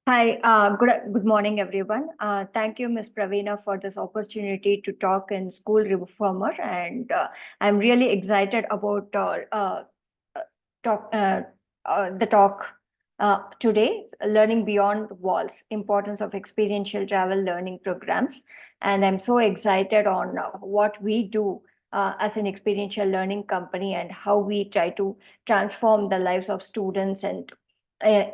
Hi, good morning, everyone. Thank you, Ms. Praveena, for this opportunity to talk in School Reformer, and I'm really excited about uh, talk the talk today, learning beyond walls, importance of experiential travel learning programs, and I'm so excited on what we do as an experiential learning company and how we try to transform the lives of students and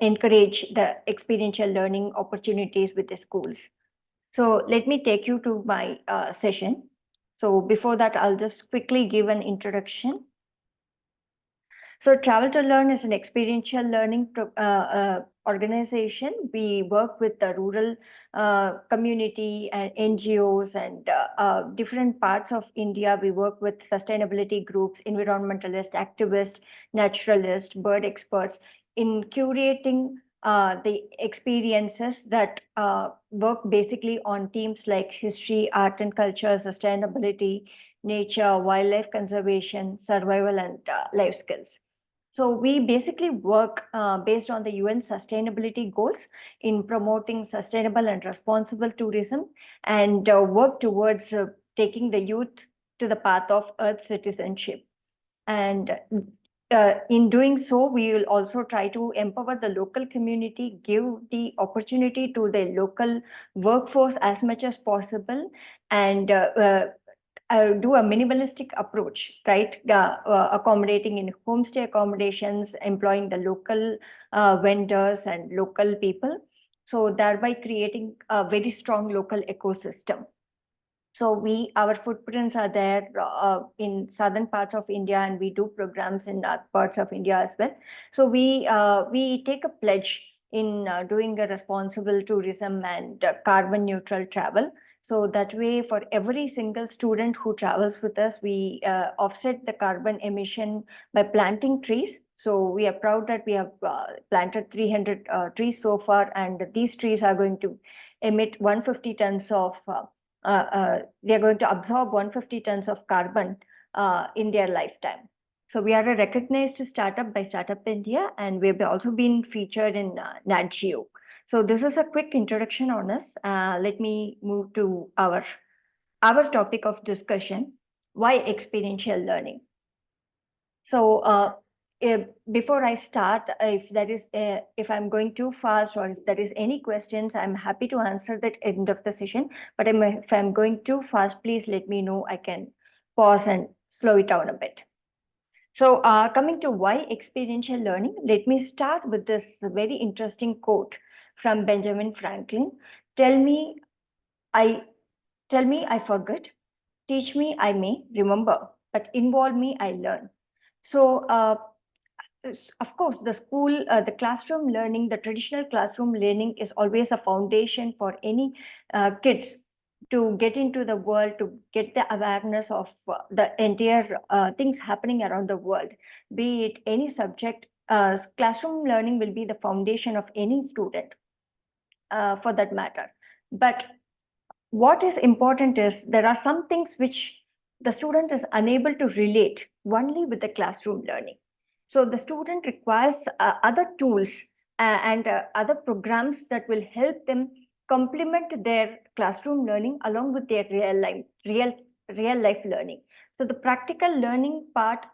encourage the experiential learning opportunities with the schools. So let me take you to my session. So before that, I'll just quickly give an introduction. So Travel to Learn is an experiential learning organization. We work with the rural community and NGOs and different parts of India. We work with sustainability groups, environmentalist, activists, naturalists, bird experts in curating the experiences that work basically on themes like history, art and culture, sustainability, nature, wildlife conservation, survival, and life skills. So we basically work based on the UN sustainability goals in promoting sustainable and responsible tourism and work towards taking the youth to the path of Earth citizenship. And in doing so, we will also try to empower the local community, give the opportunity to the local workforce as much as possible, and do a minimalistic approach, right? Accommodating in homestay accommodations, employing the local vendors and local people. So thereby creating a very strong local ecosystem. So our footprints are there in southern parts of India, and we do programs in other parts of India as well. So we take a pledge in doing a responsible tourism and carbon neutral travel. So that way, for every single student who travels with us, we offset the carbon emission by planting trees. So we are proud that we have planted 300 trees so far, and these trees are going to emit 150 tons of they are going to absorb 150 tons of carbon in their lifetime. So we are a recognized startup by Startup India, and we've also been featured in Nat Geo. So this is a quick introduction on us. Let me move to our topic of discussion: why experiential learning. So before I start, if I'm going too fast or if there is any questions, I'm happy to answer that at the end of the session. But if I'm going too fast, please let me know. I can pause and slow it down a bit. So coming to why experiential learning, let me start with this very interesting quote from Benjamin Franklin. Tell me, I tell me I forget. Teach me I may remember, but involve me I learn. So of course, the classroom learning, the traditional classroom learning is always a foundation for any kids to get into the world, to get the awareness of the entire things happening around the world, be it any subject. Classroom learning will be the foundation of any student for that matter. But what is important is there are some things which the student is unable to relate only with the classroom learning. So the student requires other tools and other programs that will help them complement their classroom learning along with their real life learning. So the practical learning part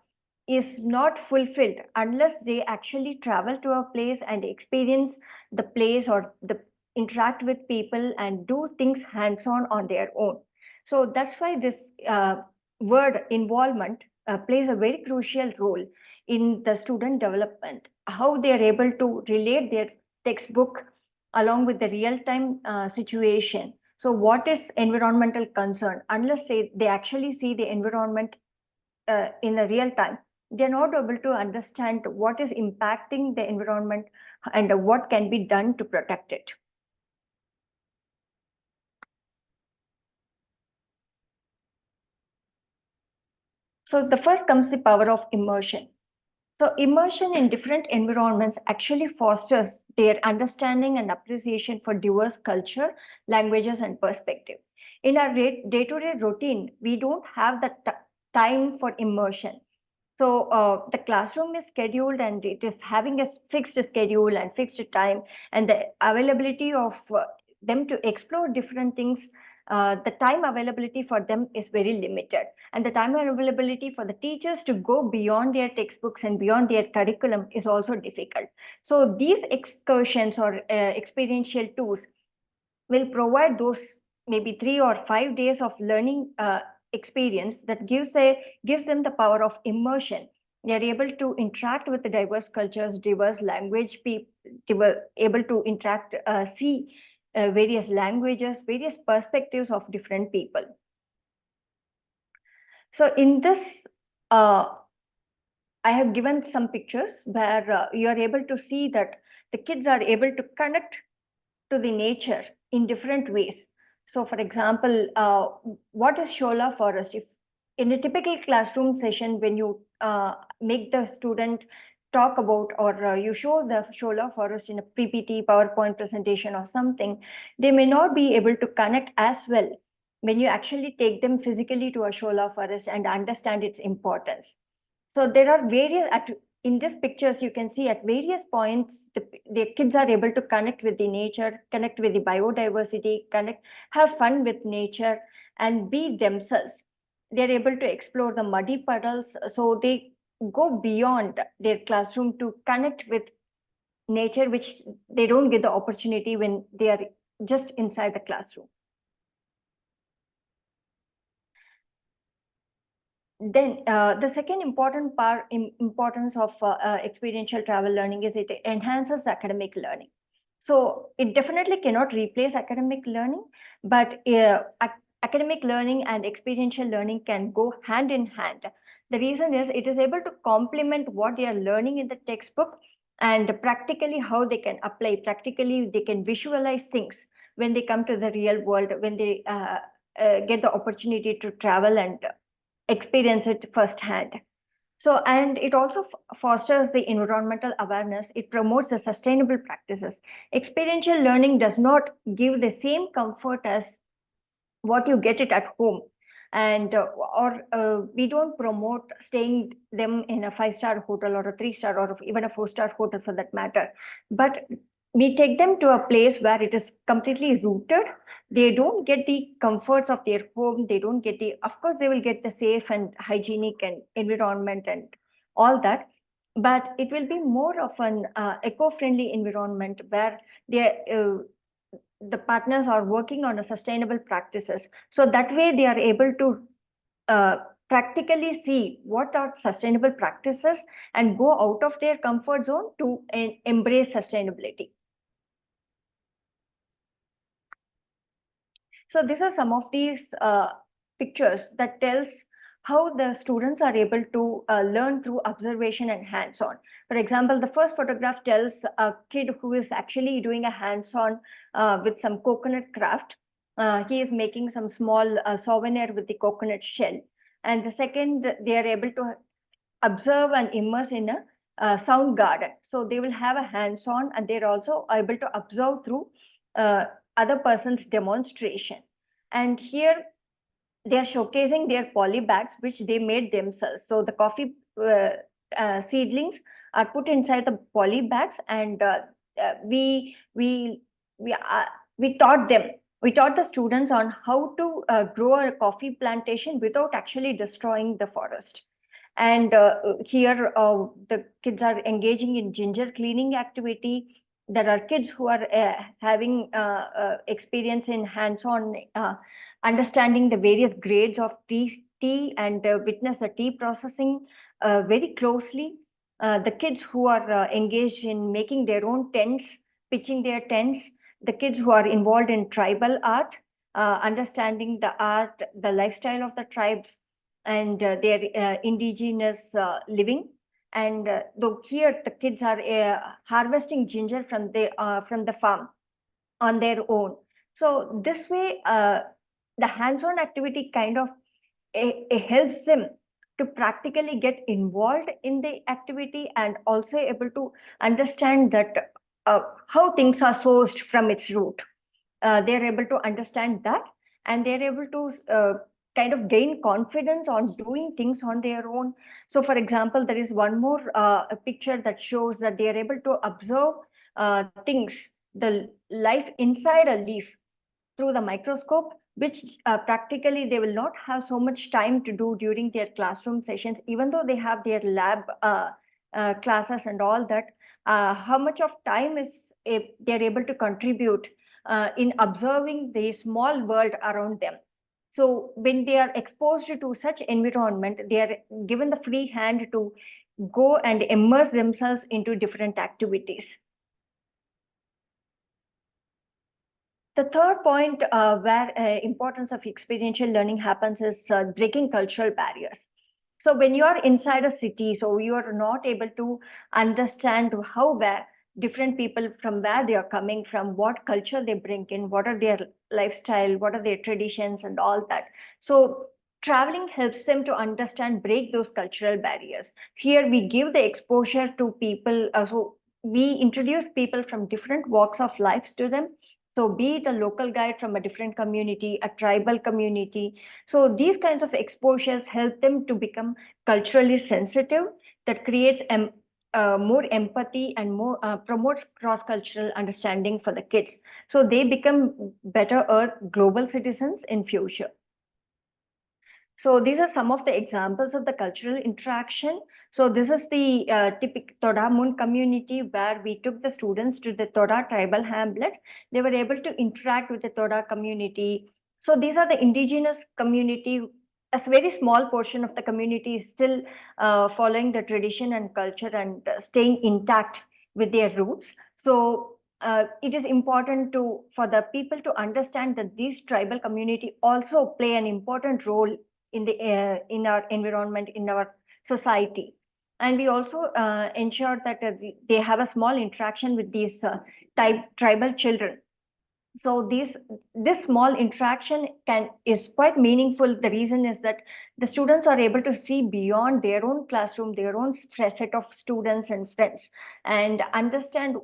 is not fulfilled unless they actually travel to a place and experience the place or the interact with people and do things hands-on on their own. So that's why this word involvement plays a very crucial role in the student development, how they are able to relate their textbook along with the real-time situation. So what is environmental concern? Unless they actually see the environment in the real time, they're not able to understand what is impacting the environment and what can be done to protect it. So the first comes the power of immersion. So immersion in different environments actually fosters their understanding and appreciation for diverse culture, languages, and perspective. In our day-to-day routine, we don't have the time for immersion. So the classroom is scheduled and it is having a fixed schedule and fixed time, and the availability of them to explore different things, the time availability for them is very limited. And the time availability for the teachers to go beyond their textbooks and beyond their curriculum is also difficult. So these excursions or experiential tours will provide those maybe 3 or 5 days of learning experience that gives them the power of immersion. They are able to interact with the diverse cultures, diverse language people, able to interact, see various languages, various perspectives of different people. So in this, I have given some pictures where you are able to see that the kids are able to connect to the nature in different ways. So, for example, what is Shola forest? If in a typical classroom session, when you make the student talk about, or you show the Shola forest in a PPT, PowerPoint presentation or something, they may not be able to connect as well when you actually take them physically to a Shola forest and understand its importance. So there are various, in these pictures, you can see at various points, the kids are able to connect with the nature, connect with the biodiversity, have fun with nature, and be themselves. They're able to explore the muddy puddles, so they go beyond their classroom to connect with nature, which they don't get the opportunity when they are just inside the classroom. Then the second importance of experiential travel learning is it enhances academic learning. So it definitely cannot replace academic learning, but academic learning and experiential learning can go hand in hand. The reason is it is able to complement what they are learning in the textbook, and practically how they can apply. Practically, they can visualize things when they come to the real world, when they get the opportunity to travel and experience it firsthand. So, and it also fosters the environmental awareness. It promotes the sustainable practices. Experiential learning does not give the same comfort as what you get it at home. And or we don't promote staying them in a 5-star hotel or a 3-star or even a 4-star hotel for that matter. But we take them to a place where it is completely rooted. They don't get the comforts of their home. They don't get the, of course, they will get the safe and hygienic and environment and all that. But it will be more of an eco-friendly environment where the partners are working on a sustainable practices. So that way they are able to practically see what are sustainable practices and go out of their comfort zone to embrace sustainability. So these are some of these pictures that tells how the students are able to learn through observation and hands-on. For example, the first photograph tells a kid who is actually doing a hands-on with some coconut craft. He is making some small souvenir with the coconut shell. And the second, they are able to observe and immerse in a sound garden. So they will have a hands-on, and they're also able to observe through other person's demonstration. And here they are showcasing their poly bags, which they made themselves. So the coffee seedlings are put inside the poly bags, and we taught them. We taught the students on how to grow a coffee plantation without actually destroying the forest. And here the kids are engaging in ginger cleaning activity. There are kids who are having experience in hands-on understanding the various grades of tea and witness the tea processing very closely. The kids who are engaged in making their own tents, pitching their tents, the kids who are involved in tribal art, understanding the art, the lifestyle of the tribes, and their indigenous living. And though here the kids are harvesting ginger from the farm on their own. So this way, the hands-on activity kind of helps them to practically get involved in the activity, and also able to understand that how things are sourced from its root. They're able to understand that, and they're able to kind of gain confidence on doing things on their own. So for example, there is one more a picture that shows that they are able to observe things, the life inside a leaf through the microscope, which practically they will not have so much time to do during their classroom sessions, even though they have their lab classes and all that. How much of time is they're able to contribute in observing the small world around them. So when they are exposed to such environment, they are given the free hand to go and immerse themselves into different activities. The third point where importance of experiential learning happens is breaking cultural barriers. So when you are inside a city, so you are not able to understand how where different people from where they are coming from, what culture they bring in, what are their lifestyle, what are their traditions and all that. So traveling helps them to understand, break those cultural barriers. Here we give the exposure to people. So we introduce people from different walks of life to them. So be it a local guide from a different community, a tribal community. So these kinds of exposures help them to become culturally sensitive. That creates more empathy and more promotes cross-cultural understanding for the kids. So they become better global citizens in future. So these are some of the examples of the cultural interaction. So this is the typical Toda Mun community where we took the students to the Toda tribal hamlet. They were able to interact with the Toda community. So these are the indigenous community. A very small portion of the community is still following the tradition and culture and staying intact with their roots. So it is important for the people to understand that these tribal community also play an important role in the in our environment, in our society. And we also ensure that they have a small interaction with these tribal children. So this small interaction is quite meaningful. The reason is that the students are able to see beyond their own classroom, their own set of students and friends, and understand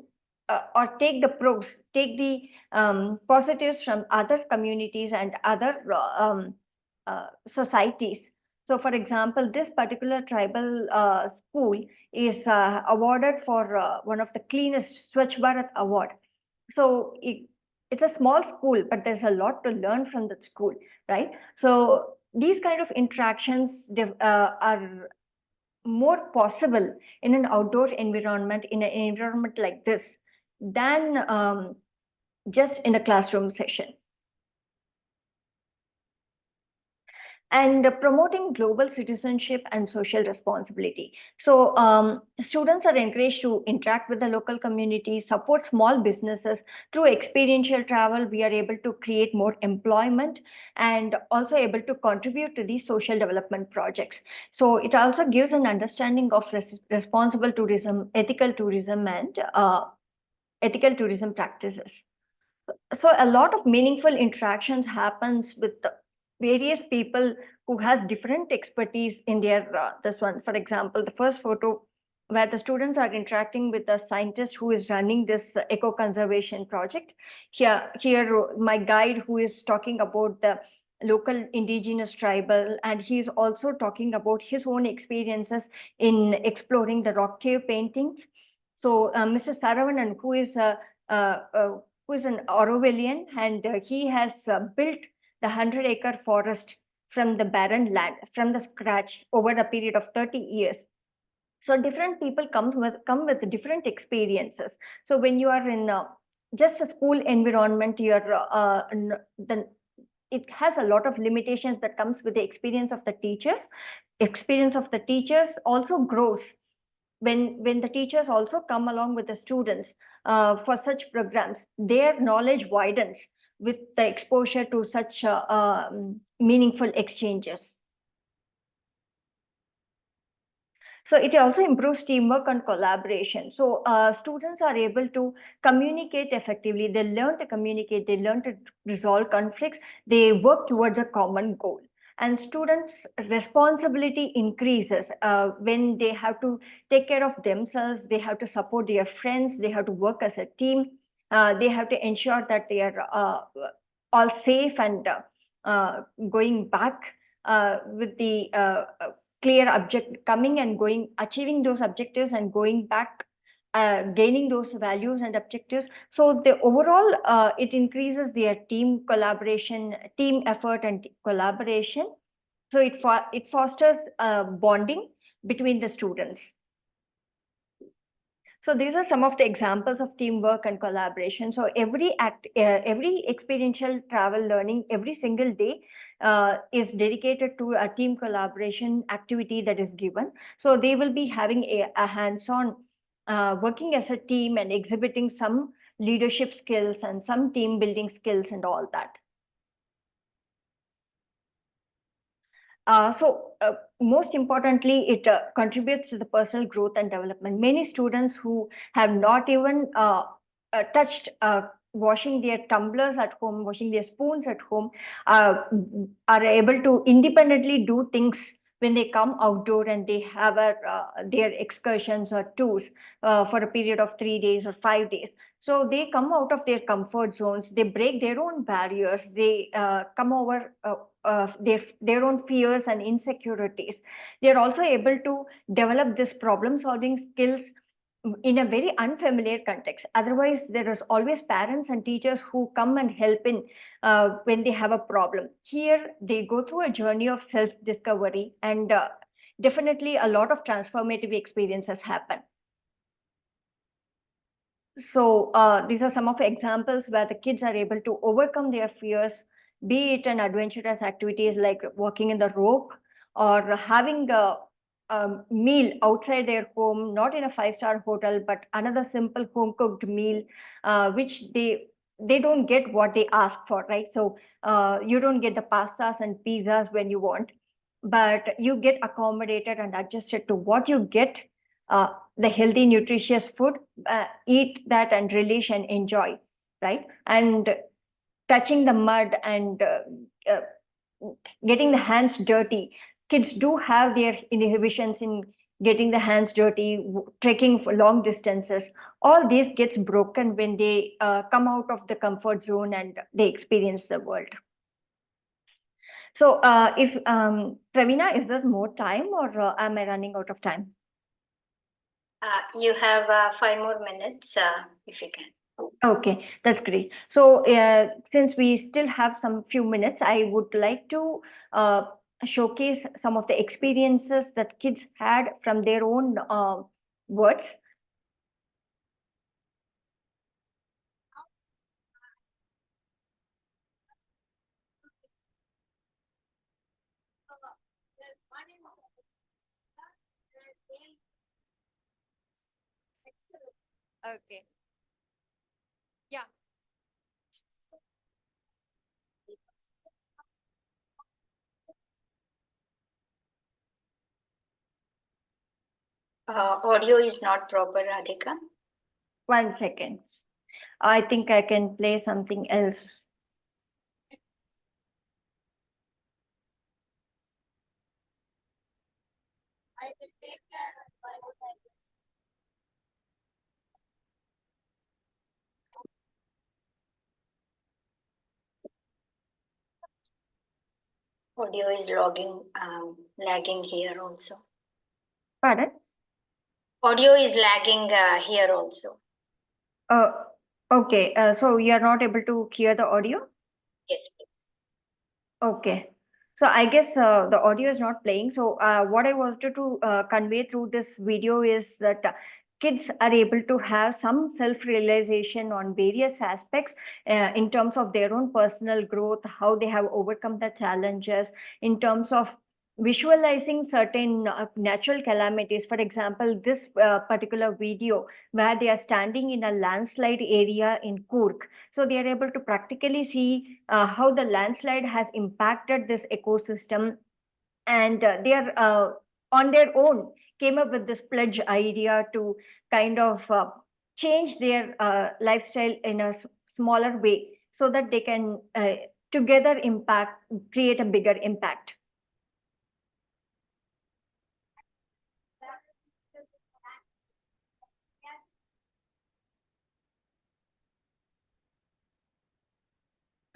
or take the pros, take the positives from other communities and other societies. So for example, this particular tribal school is awarded for one of the cleanest Swachh Bharat award. So it's a small school, but there's a lot to learn from that school, right? So these kind of interactions are more possible in an outdoor environment, in an environment like this, than just in a classroom session. And promoting global citizenship and social responsibility. So students are encouraged to interact with the local community, support small businesses. Through experiential travel, we are able to create more employment and also able to contribute to these social development projects. So it also gives an understanding of responsible tourism, ethical tourism, and ethical tourism practices. So a lot of meaningful interactions happens with the various people who has different expertise in their this one. For example, the first photo where the students are interacting with a scientist who is running this eco conservation project. Here my guide who is talking about the local indigenous tribal, and he is also talking about his own experiences in exploring the rock cave paintings. So Mr. Saravanan, who is an Orwellian, and he has built the 100-acre forest from the barren land, from the scratch, over a period of 30 years. So different people come with different experiences. So when you are in just a school environment, it has a lot of limitations that comes with the experience of the teachers. Experience of the teachers also grows when the teachers also come along with the students for such programs. Their knowledge widens with the exposure to such meaningful exchanges. So it also improves teamwork and collaboration. So students are able to communicate effectively. They learn to communicate, they learn to resolve conflicts, they work towards a common goal. And students' responsibility increases when they have to take care of themselves, they have to support their friends, they have to work as a team, they have to ensure that they are all safe and going back with the clear object coming and going, achieving those objectives and going back, gaining those values and objectives. So the overall, it increases their team collaboration, team effort and collaboration. So it fosters bonding between the students. So these are some of the examples of teamwork and collaboration. So every experiential travel learning, every single day is dedicated to a team collaboration activity that is given. So they will be having a hands-on working as a team and exhibiting some leadership skills and some team building skills and all that. Most importantly, it contributes to the personal growth and development. Many students who have not even touched washing their tumblers at home, washing their spoons at home, are able to independently do things when they come outdoor and they have their excursions or tours for a period of 3 days or 5 days. So they come out of their comfort zones, they break their own barriers, they come over their own fears and insecurities. They are also able to develop this problem solving skills in a very unfamiliar context. Otherwise, there is always parents and teachers who come and help in when they have a problem. Here, they go through a journey of self-discovery, and definitely a lot of transformative experiences happen. So these are some of the examples where the kids are able to overcome their fears, be it an adventurous activities like walking in the rope or having a meal outside their home, not in a five-star hotel, but another simple home-cooked meal, which they don't get what they ask for, right? So you don't get the pastas and pizzas when you want, but you get accommodated and adjusted to what you get, the healthy, nutritious food, eat that and relish and enjoy, right? And touching the mud and uh, getting the hands dirty. Kids do have their inhibitions in getting the hands dirty, trekking for long distances. All this gets broken when they come out of the comfort zone and they experience the world. So if Pravina, is there more time or am I running out of time? You have 5 more minutes if you can. Okay, that's great. So since we still have some few minutes, I would like to showcase some of the experiences that kids had from their own words. Okay. Yeah. Audio is not proper, Radhika. 1 second. I think I can play something else. Audio is lagging here also. Pardon? Audio is lagging here also. Okay, so you are not able to hear the audio? Yes, please. Okay. So I guess the audio is not playing. So what I wanted to convey through this video is that kids are able to have some self-realization on various aspects in terms of their own personal growth, how they have overcome the challenges, in terms of visualizing certain natural calamities. For example, this particular video where they are standing in a landslide area in Kurg. So they are able to practically see how the landslide has impacted this ecosystem, and they are on their own came up with this pledge idea to kind of change their lifestyle in a smaller way so that they can together create a bigger impact.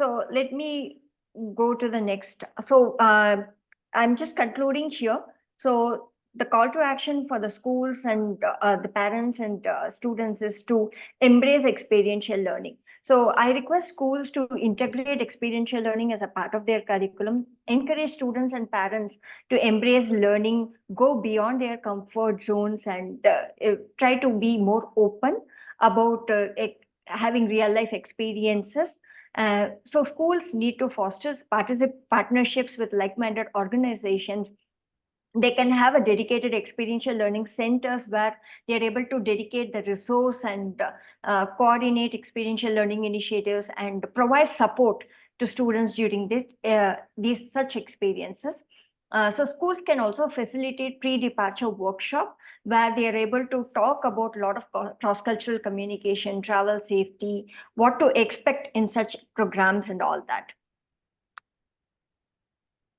So let me go to the next. So I'm just concluding here. So the call to action for the schools and the parents and students is to embrace experiential learning. So I request schools to integrate experiential learning as a part of their curriculum, encourage students and parents to embrace learning, go beyond their comfort zones, and try to be more open about having real life experiences. So schools need to foster partnerships with like-minded organizations. They can have a dedicated experiential learning centers where they are able to dedicate the resource and coordinate experiential learning initiatives and provide support to students during these such experiences. So schools can also facilitate pre-departure workshop where they are able to talk about a lot of cross-cultural communication, travel safety, what to expect in such programs and all that.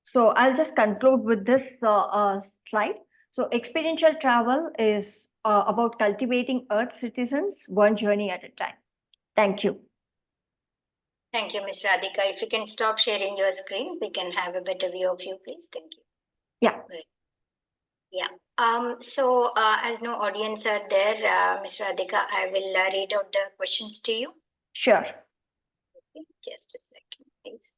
So I'll just conclude with this slide. So experiential travel is about cultivating Earth citizens one journey at a time. Thank you. Thank you, Ms. Radhika. If you can stop sharing your screen, we can have a better view of you, please. Thank you. Yeah. Right. Yeah. So as no audience are there, Ms. Radhika, I will read out the questions to you. Sure. Okay, just a second, please.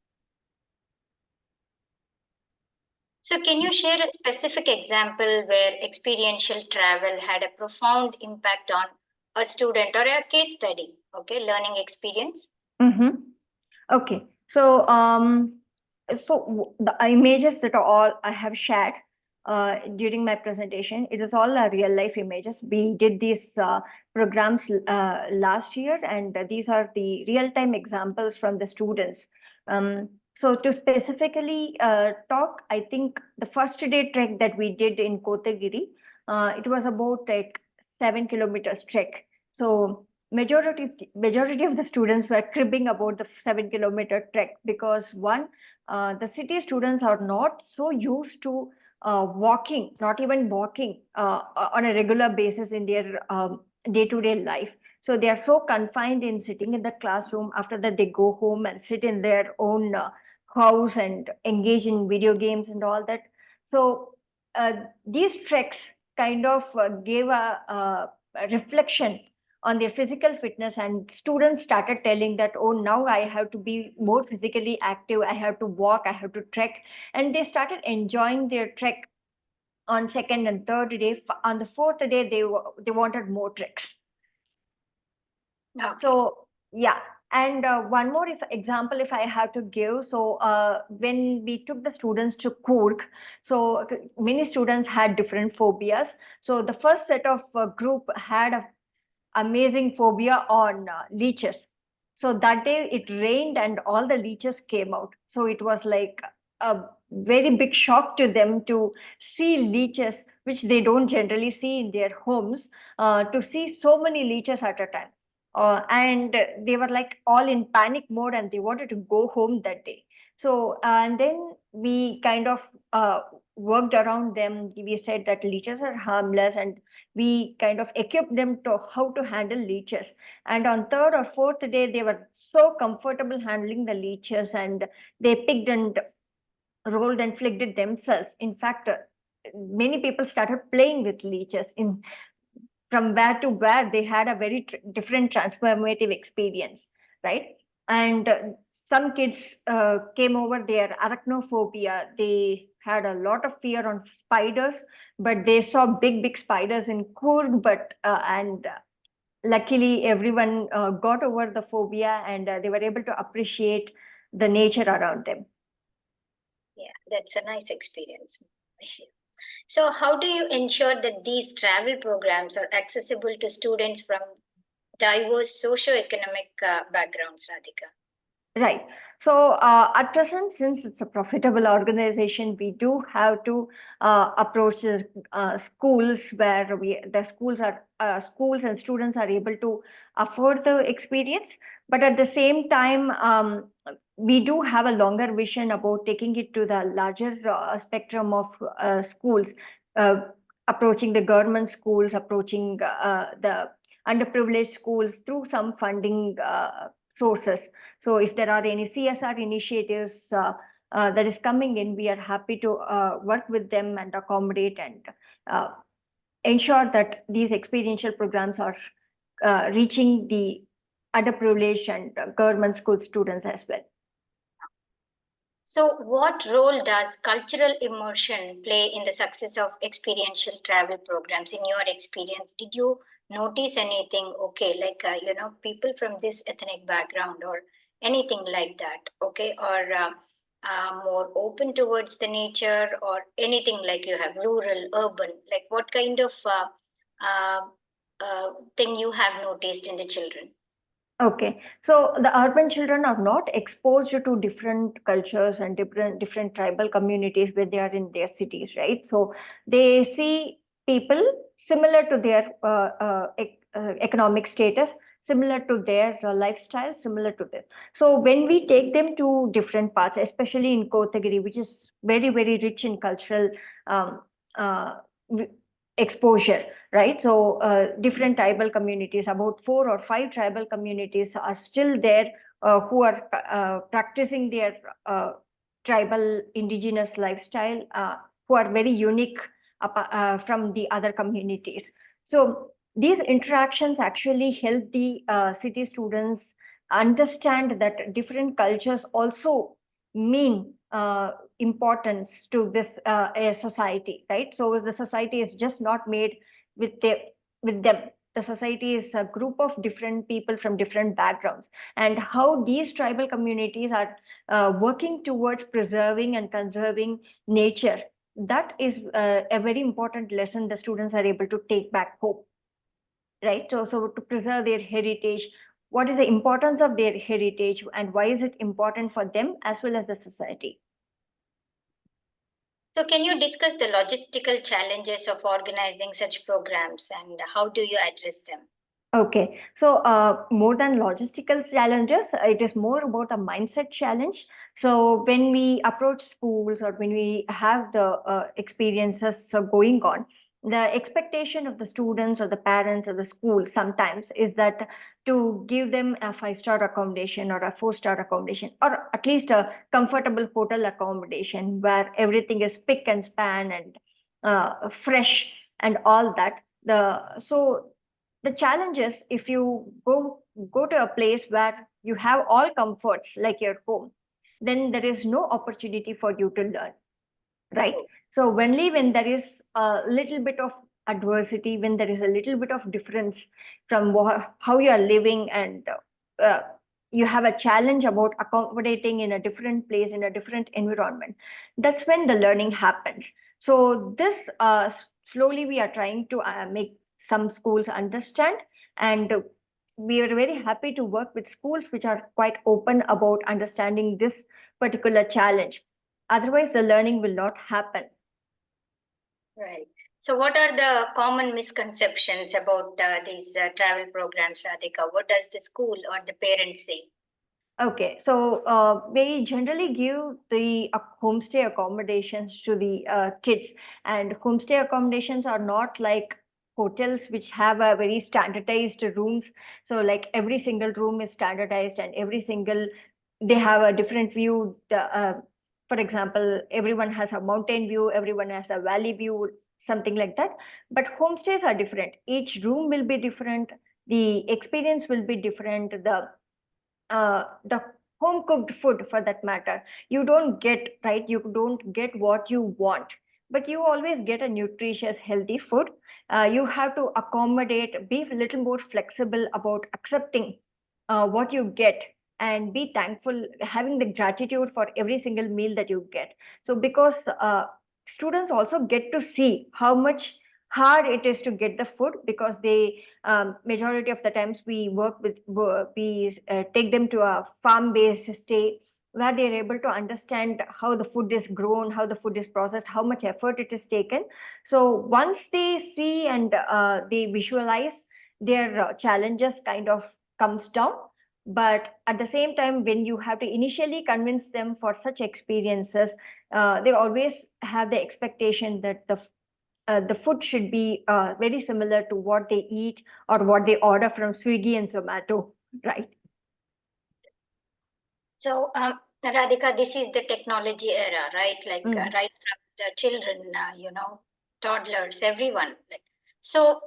So can you share a specific example where experiential travel had a profound impact on a student or a case study, okay, learning experience? Mm-hmm. Okay. So the images that are all I have shared during my presentation, it is all real life images. We did these programs last year, and these are the real time examples from the students. So to specifically talk, I think the first day trek that we did in Kotagiri, it was about like 7 kilometers trek. So majority of the students were cribbing about the 7 kilometer trek because one, the city students are not so used to walking, not even walking on a regular basis in their day-to-day life. So they are so confined in sitting in the classroom. After that, they go home and sit in their own house and engage in video games and all that. So these treks kind of gave a reflection on their physical fitness, and students started telling that, oh, now I have to be more physically active, I have to walk, I have to trek. And they started enjoying their trek on second and third day. On the fourth day, they wanted more treks. Okay. So yeah. And one more example, if I have to give, so when we took the students to Kurg, so many students had different phobias. So the first set of group had a amazing phobia on leeches. So that day it rained and all the leeches came out. So it was like a very big shock to them to see leeches, which they don't generally see in their homes, to see so many leeches at a time. And they were like all in panic mode and they wanted to go home that day. So, and then we kind of worked around them. We said that leeches are harmless, and we kind of equipped them to how to handle leeches. And on third or fourth day, they were so comfortable handling the leeches, and they picked and rolled and flicked it themselves. In fact, many people started playing with leeches. From where to where, they had a very different transformative experience, right? And some kids came over their arachnophobia. They had a lot of fear on spiders, but they saw big spiders in Kurg. But luckily, everyone got over the phobia, and they were able to appreciate the nature around them. Yeah, that's a nice experience. So how do you ensure that these travel programs are accessible to students from diverse socioeconomic backgrounds, Radhika? Right. So at present, since it's a profitable organization, we do have to approach the schools where the schools and students are able to afford the experience. But at the same time, we do have a longer vision about taking it to the larger spectrum of schools, uh, approaching the government schools, approaching the underprivileged schools through some funding sources. So if there are any CSR initiatives that is coming in, we are happy to work with them and accommodate and ensure that these experiential programs are reaching the underprivileged and government school students as well. So, what role does cultural immersion play in the success of experiential travel programs? In your experience, did you notice anything? Okay, like people from this ethnic background or anything like that. Okay, or more open towards the nature or anything like you have rural, urban. Like what kind of thing you have noticed in the children? Okay, so the urban children are not exposed to different cultures and different tribal communities when they are in their cities, right? So they see people similar to their economic status, similar to their lifestyle, similar to this. So when we take them to different parts, especially in Kotagiri, which is very, very rich in cultural um, uh, exposure, right? So different tribal communities, about 4 or 5 tribal communities are still there, who are practicing their tribal indigenous lifestyle, who are very unique from the other communities. So these interactions actually help the city students understand that different cultures also mean importance to this a society, right? So the society is just not made with them. The society is a group of different people from different backgrounds, and how these tribal communities are working towards preserving and conserving nature. That is a very important lesson the students are able to take back home, right? So to preserve their heritage, what is the importance of their heritage and why is it important for them as well as the society? So, can you discuss the logistical challenges of organizing such programs and how do you address them? Okay, so more than logistical challenges, it is more about a mindset challenge. So when we approach schools or when we have the experiences going on, the expectation of the students or the parents or the school sometimes is that to give them a 5-star accommodation or a 4-star accommodation, or at least a comfortable hotel accommodation where everything is spick and span and fresh and all that. The challenge is, if you go to a place where you have all comforts like your home, then there is no opportunity for you to learn, right? So only when there is a little bit of adversity, when there is a little bit of difference from how you are living, and you have a challenge about accommodating in a different place, in a different environment, that's when the learning happens. So this slowly we are trying to make some schools understand, and we are very happy to work with schools which are quite open about understanding this particular challenge. Otherwise, the learning will not happen. Right. So, what are the common misconceptions about these travel programs, Radhika? What does the school or the parents say? Okay, so we generally give the homestay accommodations to the kids, and homestay accommodations are not like hotels which have a very standardized rooms. So like every single room is standardized, and every single, they have a different view. For example, everyone has a mountain view, everyone has a valley view, something like that. But homestays are different. Each room will be different. The experience will be different. The home cooked food, for that matter, you don't get, right? You don't get what you want, but you always get a nutritious healthy food. You have to accommodate, be a little more flexible about accepting what you get, and be thankful, having the gratitude for every single meal that you get. So because students also get to see how much hard it is to get the food, because they majority of the times we work with, we take them to a farm based stay where they are able to understand how the food is grown, how the food is processed, how much effort it is taken. So once they see and they visualize, their challenges kind of comes down. But at the same time, when you have to initially convince them for such experiences, they always have the expectation that the food should be very similar to what they eat or what they order from Swiggy and Zomato, right? So, Radhika, this is the technology era, right? Like Mm. right from the children, toddlers, everyone. Like, so,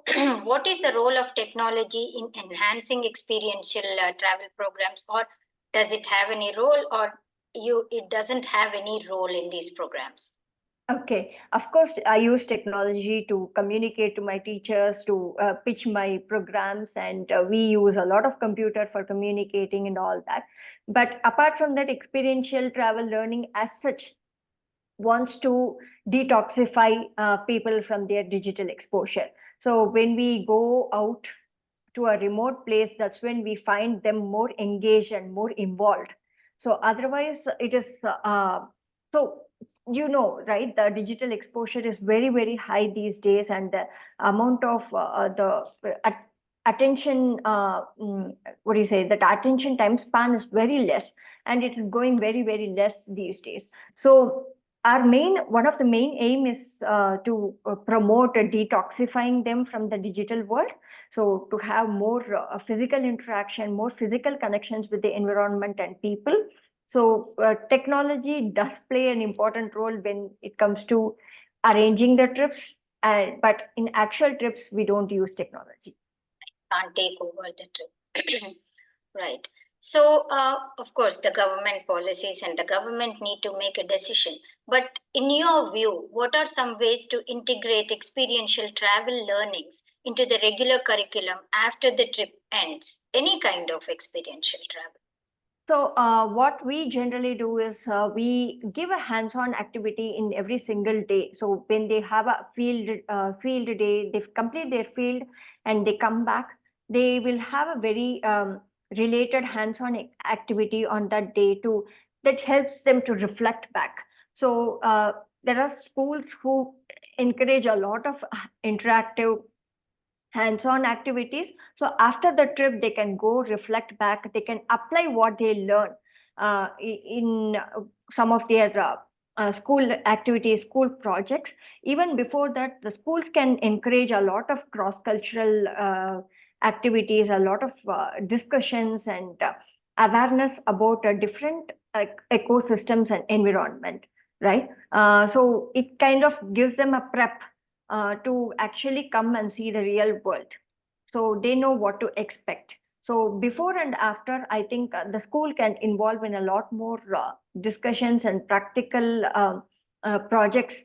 what is the role of technology in enhancing experiential travel programs, or does it have any role, or it doesn't have any role in these programs? Okay, of course, I use technology to communicate to my teachers, to pitch my programs, and we use a lot of computer for communicating and all that. But apart from that, experiential travel learning as such wants to detoxify people from their digital exposure. So when we go out to a remote place, that's when we find them more engaged and more involved. So otherwise, it is so right? The digital exposure is very, very high these days, and the amount of attention, what do you say? That attention time span is very less, and it is going very, very less these days. So one of the main aim is to promote detoxifying them from the digital world, so to have more physical interaction, more physical connections with the environment and people. So technology does play an important role when it comes to arranging the trips, but in actual trips we don't use technology. Can't take over the trip. Right. So, of course, the government policies and the government need to make a decision. But in your view, what are some ways to integrate experiential travel learnings into the regular curriculum after the trip ends? Any kind of experiential travel. So what we generally do is we give a hands-on activity in every single day. So when they have a field day, they complete their field and they come back, they will have a very related hands-on activity on that day too, that helps them to reflect back. So there are schools who encourage a lot of interactive hands-on activities. So after the trip, they can go reflect back. They can apply what they learn in some of their school activities, school projects. Even before that, the schools can encourage a lot of cross-cultural activities, a lot of discussions and awareness about different ecosystems and environment, right? So it kind of gives them a prep to actually come and see the real world. So they know what to expect. So before and after, I think the school can involve in a lot more discussions and practical projects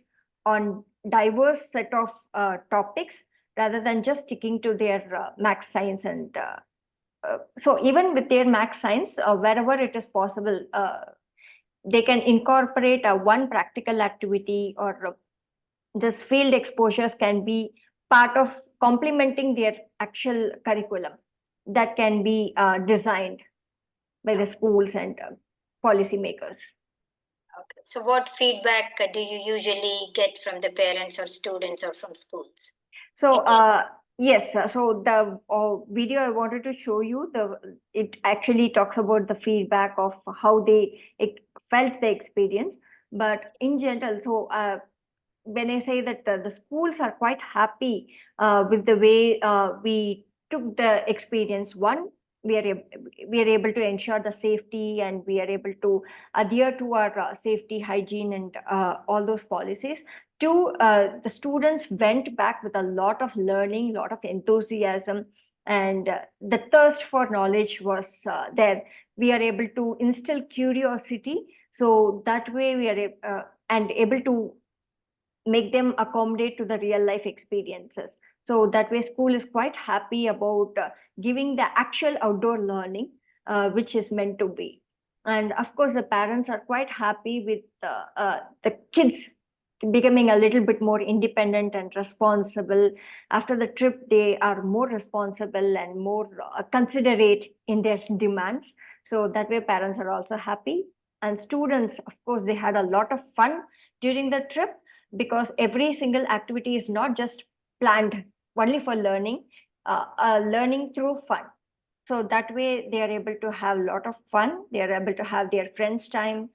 on diverse set of topics rather than just sticking to their max science and so even with their max science, wherever it is possible, they can incorporate one practical activity or this field exposures can be part of complementing their actual curriculum that can be designed by the schools and policymakers. Okay. So, what feedback do you usually get from the parents or students or from schools? So yes, so the video I wanted to show you, it actually talks about the feedback of how they felt the experience. But in general, so when I say that the schools are quite happy with the way we took the experience. One, we are able to ensure the safety, and we are able to adhere to our safety, hygiene, and all those policies. Two, the students went back with a lot of learning, lot of enthusiasm, and the thirst for knowledge was there. We are able to instill curiosity, so that way we are and able to make them accommodate to the real life experiences. So that way school is quite happy about giving the actual outdoor learning which is meant to be. And of course the parents are quite happy with the kids becoming a little bit more independent and responsible. After the trip they are more responsible and more considerate in their demands. So that way parents are also happy, and students, of course, they had a lot of fun during the trip, because every single activity is not just planned only for learning, learning through fun. So that way they are able to have a lot of fun. They are able to have their friends time,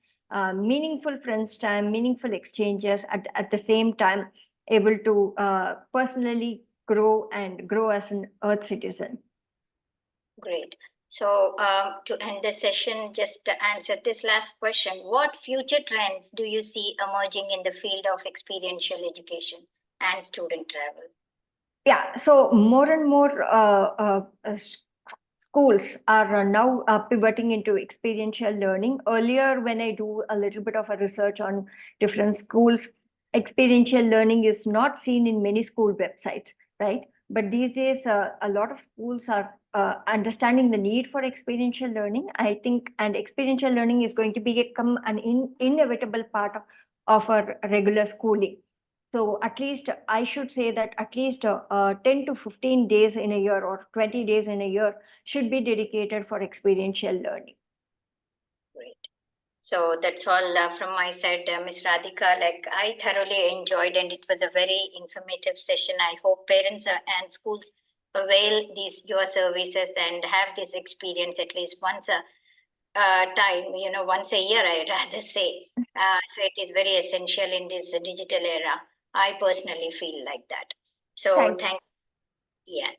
meaningful friends time, meaningful exchanges, at the same time able to personally grow and grow as an earth citizen. Great. So to end the session, just to answer this last question, what future trends do you see emerging in the field of experiential education and student travel? Yeah, so more and more schools are now pivoting into experiential learning. Earlier, when I do a little bit of a research on different schools, experiential learning is not seen in many school websites, right? But these days, a lot of schools are understanding the need for experiential learning, I think, and experiential learning is going to become an inevitable part of our regular schooling. So at least I should say that at least 10 to 15 days in a year or 20 days in a year should be dedicated for experiential learning. Great. So that's all from my side, Ms. Radhika. Like, I thoroughly enjoyed, and it was a very informative session. I hope parents and schools avail these your services and have this experience at least once a time, once a year, I'd rather say. So it is very essential in this digital era. I personally feel like that. So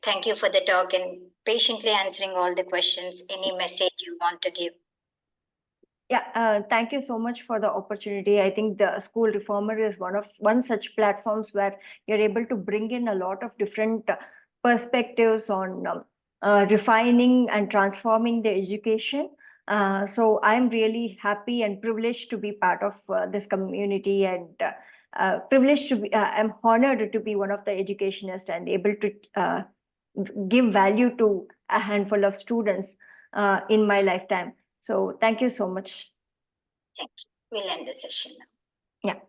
thank you for the talk and patiently answering all the questions. Any message you want to give? Yeah, thank you so much for the opportunity. I think the School Reformer is one such platforms where you're able to bring in a lot of different perspectives on refining and transforming the education. So I'm really happy and privileged to be part of this community, and privileged to be. I'm honored to be one of the educationists and able to give value to a handful of students in my lifetime. So thank you so much. Thank you. We'll end the session now. Yeah.